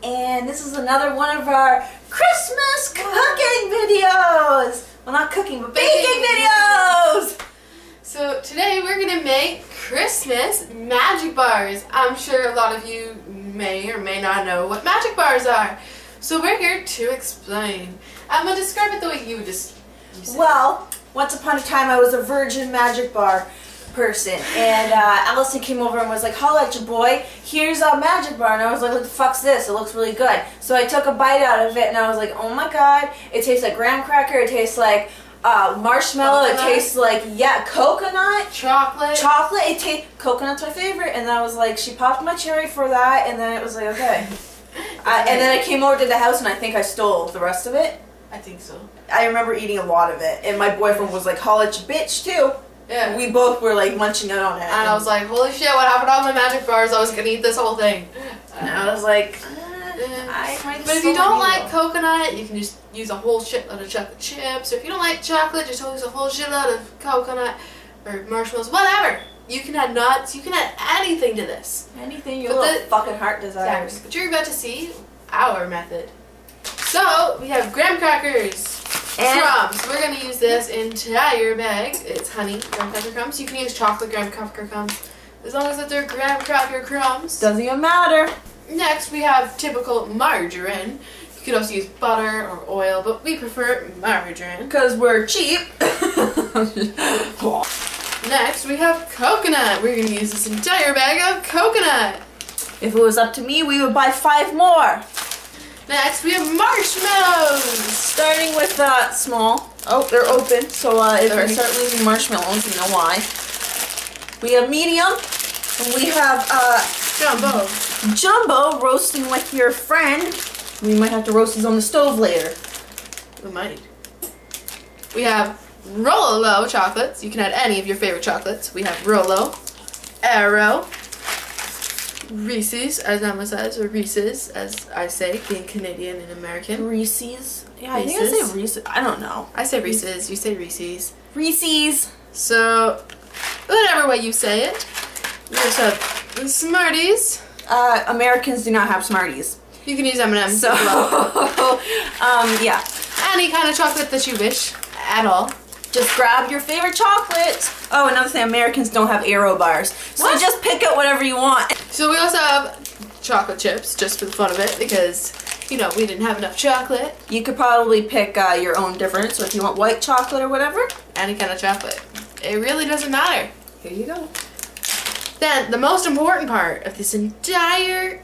and this is another one of our Christmas cooking videos. Well, not cooking, but baking videos. So today we're gonna make Christmas magic bars. I'm sure a lot of you may or may not know what magic bars are. So we're here to explain. I'm gonna describe it the way you would just. Well, once upon a time I was a virgin magic bar person, and Allison came over and was like, "Holla at your boy, here's a magic bar," and I was like, "What the fuck's this? It looks really good." So I took a bite out of it and I was like, "Oh my god, it tastes like graham cracker, it tastes like marshmallow, coconut. It tastes like, yeah, coconut, chocolate, coconut's my favorite." And then I was like, she popped my cherry for that, and then it was like, okay. And then I came over to the house and I think I stole the rest of it. I think so. I remember eating a lot of it, and my boyfriend was like, "Holla at your bitch too." Yeah. We both were like munching out on it. And I was like, holy shit, what happened to all my magic bars? I was gonna eat this whole thing. And I was like, but if you don't like coconut, you can just use a whole shitload of chocolate chips. Or if you don't like chocolate, just use a whole shitload of coconut or marshmallows, whatever. You can add nuts, you can add anything to this. Anything your little fucking heart desires. Exactly. But you're about to see our method. So, we have graham crackers. And crumbs. We're going to use this entire bag. It's honey graham cracker crumbs. You can use chocolate graham cracker crumbs as long as that they're graham cracker crumbs. Doesn't even matter. Next, we have typical margarine. You could also use butter or oil, but we prefer margarine because we're cheap. Next, we have coconut. We're going to use this entire bag of coconut. If it was up to me, we would buy 5 more. Next, we have marshmallows. Starting with small. Oh, they're open, so if I start losing marshmallows, you know why. We have medium, and we have jumbo. Jumbo, roasting like your friend. We might have to roast these on the stove later. We might. We have Rolo chocolates. You can add any of your favorite chocolates. We have Rolo, Aero, Reese's, as Emma says, or Reese's, as I say, being Canadian and American. Reese's? Yeah, I think I say Reese's. I don't know. I say Reese's. You say Reese's. Reese's. So, whatever way you say it. We also have the Smarties. Americans do not have Smarties. You can use M&M's. So, yeah. Any kind of chocolate that you wish at all. Just grab your favorite chocolate. Oh, another thing, Americans don't have Aero bars. So just pick out whatever you want. So we also have chocolate chips, just for the fun of it, because, you know, we didn't have enough chocolate. You could probably pick your own different, so if you want white chocolate or whatever. Any kind of chocolate. It really doesn't matter. Here you go. Then, the most important part of this entire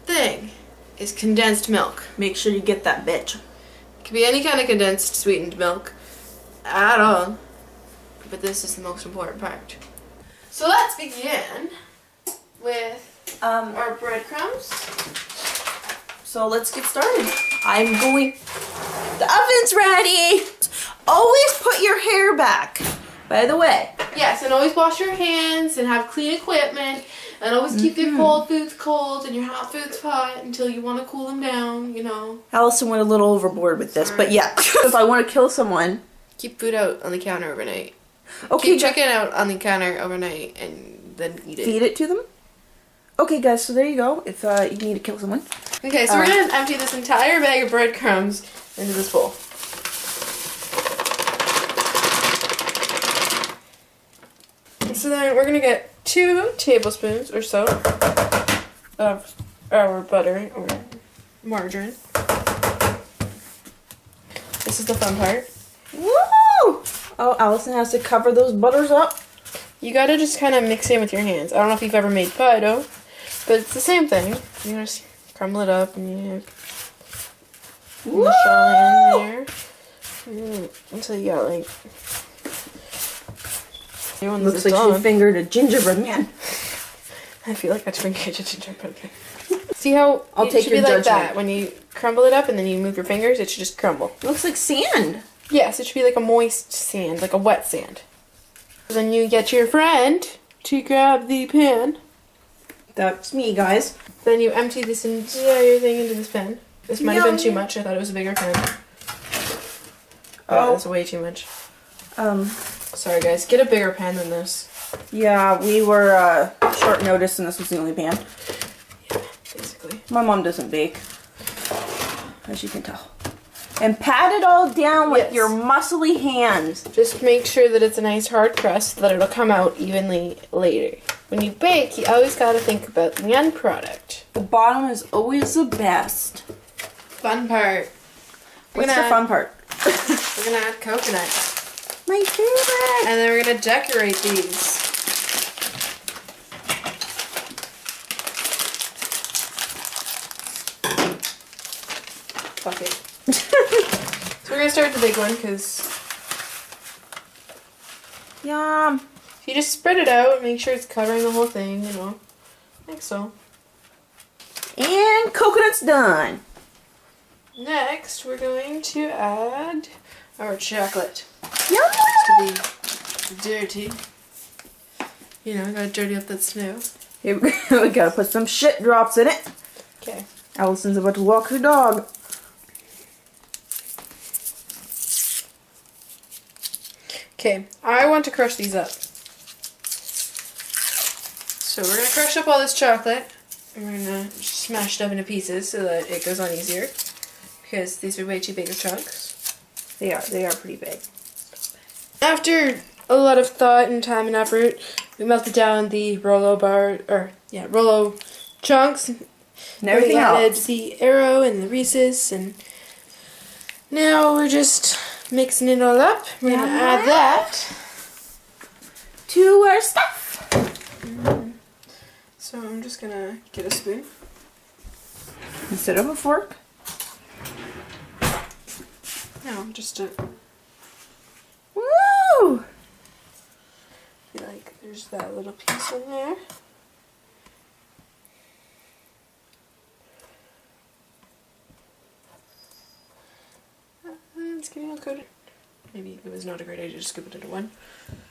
thing is condensed milk. Make sure you get that bitch. It could be any kind of condensed sweetened milk. At all. But this is the most important part. So let's begin with our breadcrumbs. So let's get started. The oven's ready. Always put your hair back, by the way. Yes, and always wash your hands and have clean equipment. And always keep your cold foods cold and your hot foods hot until you want to cool them down, you know. Allison went a little overboard with this, but yeah. If I want to kill someone. Keep food out on the counter overnight. Okay. Keep chicken out on the counter overnight and then eat it. Feed it to them? Okay, guys, so there you go. If you need to kill someone. Okay, so we're going to empty this entire bag of breadcrumbs into this bowl. So then we're going to get 2 tablespoons or so of our butter or margarine. This is the fun part. Woo! Oh, Allison has to cover those butters up. You gotta just kind of mix it in with your hands. I don't know if you've ever made pie dough, but it's the same thing. You just crumble it up and you mush it all in there. Until you got like... Looks like she fingered a gingerbread man. I feel like I fingered a gingerbread man. See how I'll take should your be like judgment. that. When you crumble it up and then you move your fingers, it should just crumble. It looks like sand. Yes, it should be like a moist sand, like a wet sand. Then you get your friend to grab the pan. That's me, guys. Then you empty this entire thing into this pan. This might have been too much. I thought it was a bigger pan. Oh, that's way too much. Sorry, guys. Get a bigger pan than this. Yeah, we were short notice and this was the only pan. Yeah, basically. My mom doesn't bake, as you can tell. And pat it all down with your muscly hands. Just make sure that it's a nice hard crust so that it'll come out evenly later. When you bake, you always gotta think about the end product. The bottom is always the best. Fun part. What's the fun part? We're gonna add coconut. My favorite! And then we're gonna decorate these. Fuck it. So we're gonna start with the big one because Yum. if you just spread it out, make sure it's covering the whole thing, you know, like so. And coconut's done. Next, we're going to add our chocolate. Yum. To be dirty. You know, gotta dirty up that snow. Here we go. We gotta put some shit drops in it. Okay. Allison's about to walk her dog. Okay, I want to crush these up. So we're going to crush up all this chocolate. And we're going to smash it up into pieces so that it goes on easier. Because these are way too big of chunks. They are pretty big. After a lot of thought and time and effort, we melted down the Rolo chunks. And everything we added else. the Arrow and the Reese's, and now we're just mixing it all up. We're going to add that to our stuff. So I'm just going to get a spoon. Instead of a fork. No, just a... Woo! I feel like there's that little piece in there. It's getting all coated. Maybe it was not a great idea to scoop it into one.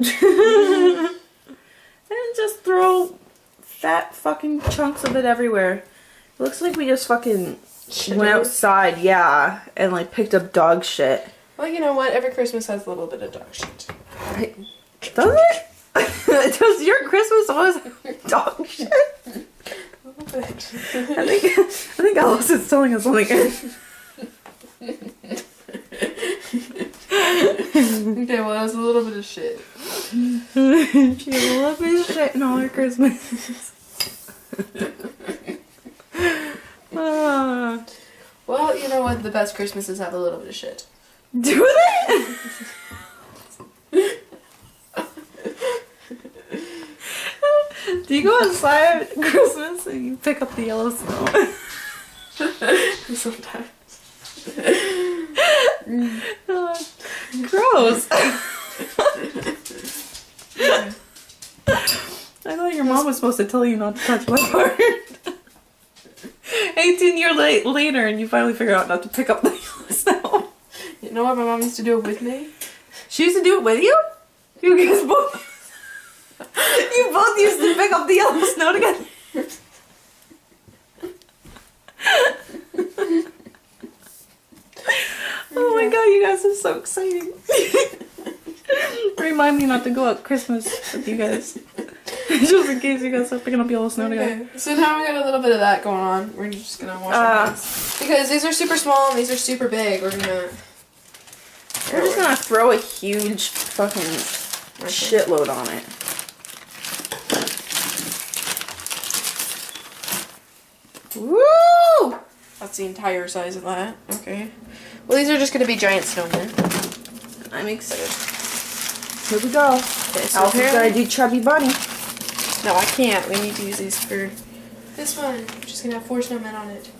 And just throw fat fucking chunks of it everywhere. It looks like we just fucking went outside, yeah, and like picked up dog shit. Well, you know what? Every Christmas has a little bit of dog shit. Does it? Does your Christmas always have dog shit? A little bit. I think Allison's telling us something. Okay, well, that was a little bit of shit. She had a little bit of shit in all her Christmas. Well, you know what? The best Christmases have a little bit of shit. Do they? Do you go outside at Christmas and you pick up the yellow snow? Sometimes. Gross. I thought your mom was supposed to tell you not to touch my part. 18 years later and you finally figure out not to pick up the yellow snow. You know what? My mom used to do it with me. She used to do it with you? You guys both... You both used to pick up the yellow snow together. Oh my god, you guys are so exciting. Remind me not to go out Christmas with you guys. Just in case you guys start picking up yellow snow together. Okay, so now we got a little bit of that going on. We're just gonna wash our hands. Because these are super small and these are super big. We're just gonna throw a huge fucking shitload on it. Woo! That's the entire size of that. Okay. Well, these are just gonna be giant snowmen. I'm excited. Here we go. Okay, so Allison's gotta do Chubby Bunny. No, I can't. We need to use these for this one, which is gonna have 4 snowmen on it.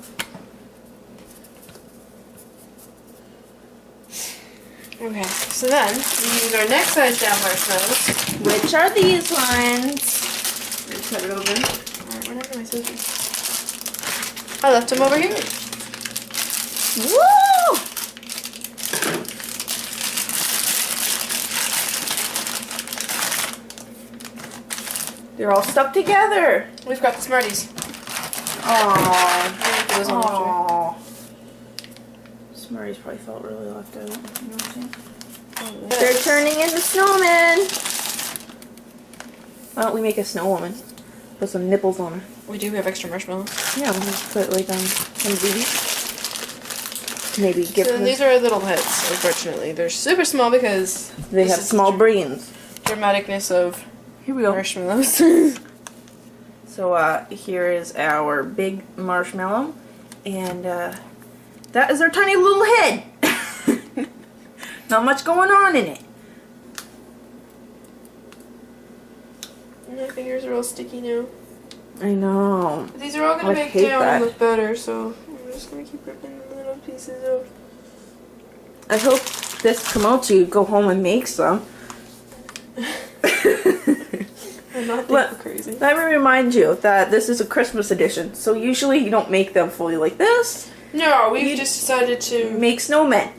Okay, so then we use our next size down marshmallows. Which are these ones? Let's cut it open. Alright, where are my scissors? I left them over here. Woo! They're all stuck together. We've got the Smarties. Aww. Aww. Smarties probably felt really left out. You know what I'm saying? Oh, They're turning into snowmen. Why don't we make a snow woman? Put some nipples on her. We do have extra marshmallows. Yeah, I'm gonna put like on some of these. Maybe give So them. these are little heads, unfortunately. They're super small because They have small brains. dramaticness of Here we go. marshmallows. So here is our big marshmallow, and that is our tiny little head. Not much going on in it. My fingers are all sticky now. I know. These are all gonna I make hate down that. and look better, so I'm just gonna keep ripping the little pieces off. I hope this promotes you. Go home and make some. I'm not Let crazy. me remind you that this is a Christmas edition, so usually you don't make them fully like this. No, we've just decided to Make snowmen.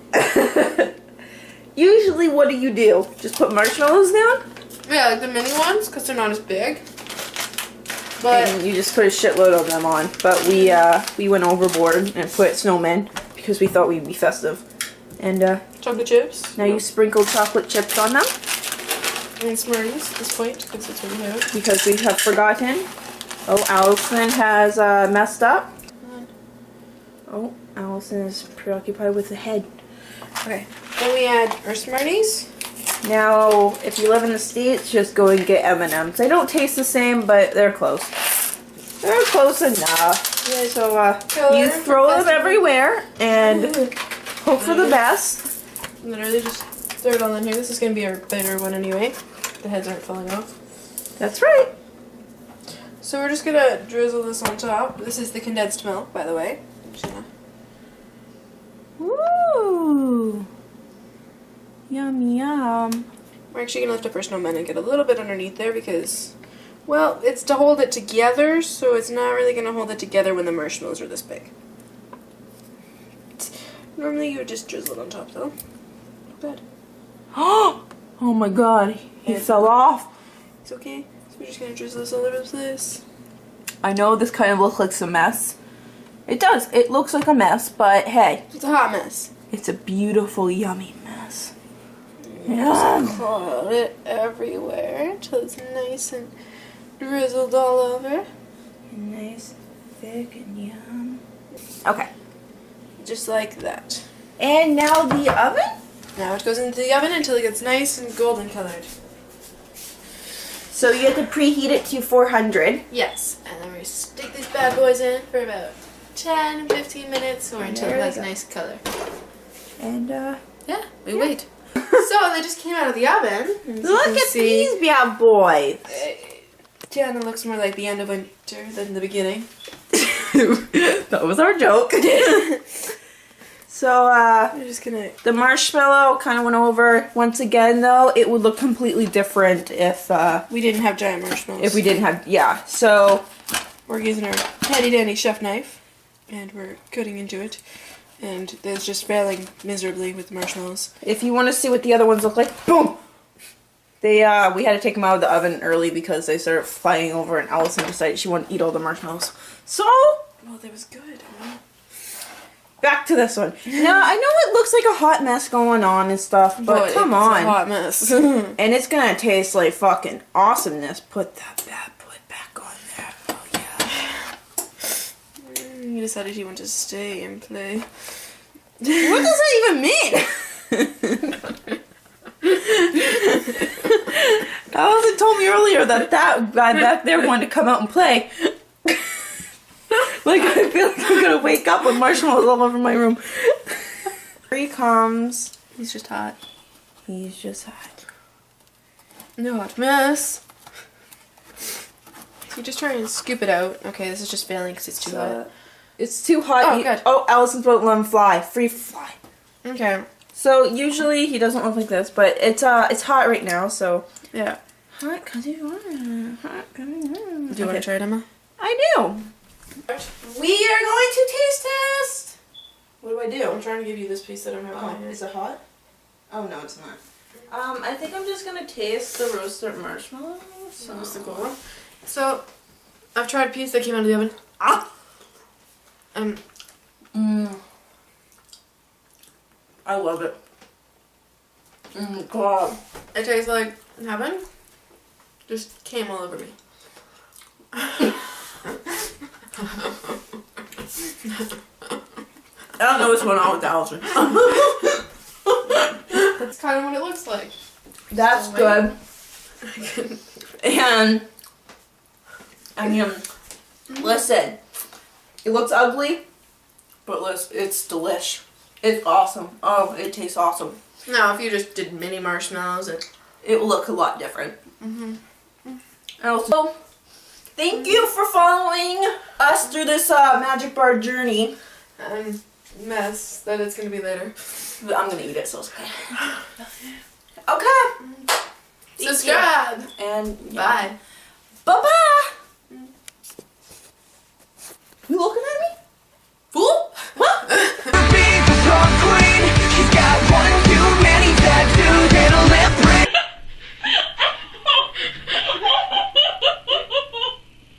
Usually, what do? Just put marshmallows down? yeah, like the mini ones, because they're not as big. But And you just put a shitload of them on. But we went overboard and put snowmen because we thought we'd be festive. And chocolate chips. now you sprinkle chocolate chips on them And Smarties at this point, because that's what we have. because we have forgotten. Oh, Allison has messed up. Oh, Allison is preoccupied with the head. Okay. Then we add our Smarties. Now, if you live in the States, just go and get M&Ms. They don't taste the same, but they're close. They're close enough. Yeah, So you throw them everywhere and hope for the best. Literally just throw it all in here. This is going to be our better one anyway. The heads aren't falling off. That's right. So we're just going to drizzle this on top. This is the condensed milk, by the way. I'm just gonna... Ooh. Yum, yum. We're actually going to lift up our snowman and get a little bit underneath there because, well, it's to hold it together, so it's not really going to hold it together when the marshmallows are this big. Normally you would just drizzle it on top, though. Good. Oh my god, he Yeah. fell off. It's okay. So we're just going to drizzle this all over the place. I know this kind of looks like a mess. It does. It looks like a mess, but hey, It's a hot mess. it's a beautiful, yummy mess. Just cloud it everywhere until it's nice and drizzled all over. Nice, thick, and yum. Okay. Just like that. And now the oven? Now it goes into the oven until it gets nice and golden colored. So you have to preheat it to 400. Yes, and then we stick these bad boys in for about 10-15 minutes or until There it we has go. a nice color. And Yeah, we wait. So they just came out of the oven. As you look can at see, these bad boys. Jana looks more like the end of winter than the beginning. That was our joke. So, We're just gonna... the marshmallow kind of went over. Once again, though, it would look completely different if We didn't have giant marshmallows. we didn't have, yeah. So, We're using our handy dandy chef knife, and we're cutting into it. And it's just failing miserably with the marshmallows. if you want to see what the other ones look like, boom! We had to take them out of the oven early because they started flying over, and Allison decided she wanted to eat all the marshmallows. So, Well, that was good. back to this one. Now, I know it looks like a hot mess going on and stuff, but come It's a on. hot mess. And it's gonna taste like fucking awesomeness. Put that bad boy back on there. Oh yeah. He decided he wanted to stay and play. What does that even mean? Allison told me earlier that guy back there wanted to come out and play. Like, I feel like I'm gonna wake up with marshmallows all over my room. Here he comes. He's just hot. He's just hot. No hot mess. So you just try and scoop it out. Okay, this is just failing because it's too hot. It's too hot. Oh, good. Oh, Allison's about to let him fly. Free fly. Okay. So usually he doesn't look like this, but it's hot right now, so Yeah. hot cause you want hot cause you want. Do you want to try it, Emma? I do. We are going to taste test. What do I do? I'm trying to give you this piece that I'm having. Is it hot? Oh no, it's not. I think I'm just gonna taste the roasted marshmallows. That's the cool one. So, I've tried a piece that came out of the oven. Ah. I love it. God. It tastes like heaven. Just came all over me. I don't know what's going on with Allison. That's kind of what it looks like. That's good. And I mean, listen, it looks ugly, but listen, it's delish. It's awesome. Oh, it tastes awesome. Now, if you just did mini marshmallows, it would look a lot different. Also, thank you for following us through this magic bar journey. Mess that it's gonna be later. But I'm gonna eat it, so it's okay. Okay. Subscribe. And Bye. Bye-bye.